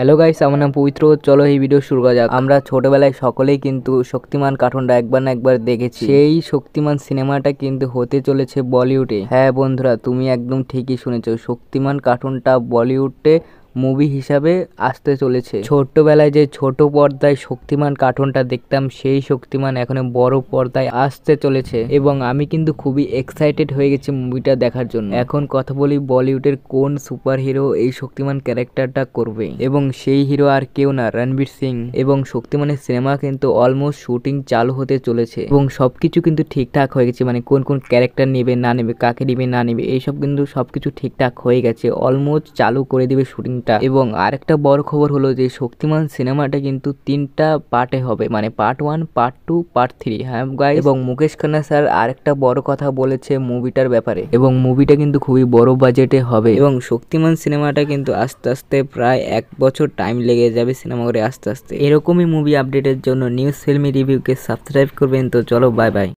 Hello guys, আমার নাম পবিত্র। চলো এই ভিডিও শুরু করা যাক। আমরা ছোটবেলায় সকলেই কিন্তু শক্তিমান কার্টুনটা একবার না একবার দেখেছি। সেই শক্তিমান সিনেমাটা কিন্তু হতে চলেছে বলিউডে। হ্যাঁ বন্ধুরা, তুমি একদম ঠিকই শুনেছো, শক্তিমান কার্টুনটা বলিউডে মুভি হিসাবে আসতে চলেছে। ছোট্টবেলায় যে ছোট পর্দায় শক্তিমান কার্টুনটা দেখতাম, সেই শক্তিমান এখন বড় পর্দায় আসতে চলেছে এবং আমি কিন্তু খুবই এক্সাইটেড হয়ে গেছি মুভিটা দেখার জন্য। এখন কথা বলি, বলিউডের কোন সুপার হিরো এই শক্তিমান ক্যারেক্টারটা করবে, এবং সেই হিরো আর কেউ না, রণবীর সিং। এবং শক্তিমানের সিনেমা কিন্তু অলমোস্ট শুটিং চালু হতে চলেছে এবং সবকিছু কিন্তু ঠিকঠাক হয়ে গেছে। মানে কোন কোন ক্যারেক্টার নেবে না নেবে, কাকে নেবে না নেবে, এইসব কিন্তু সবকিছু ঠিকঠাক হয়ে গেছে। অলমোস্ট চালু করে দিবে শুটিং। এবং আরেকটা বড় খবর হলো যে শক্তিমান সিনেমাটা কিন্তু 3টা পার্টে হবে, মানে পার্ট 1, পার্ট 2, পার্ট 3। হ্যাঁ গাইস, এবং মুকেশ খান্না স্যার আরেকটা বড় কথা বলেছে মুভিটার ব্যাপারে, এবং মুভিটা কিন্তু খুবই বড় বাজেটে হবে। এবং শক্তিমান সিনেমাটা কিন্তু আস্তে আস্তে প্রায় 1 বছর টাইম লেগে যাবে সিনেমা করে আস্তে আস্তে। এরকমই মুভি আপডেটের জন্য নিউজ ফিল্মি রিভিউকে সাবস্ক্রাইব করবেন। তো চলো, বাই বাই।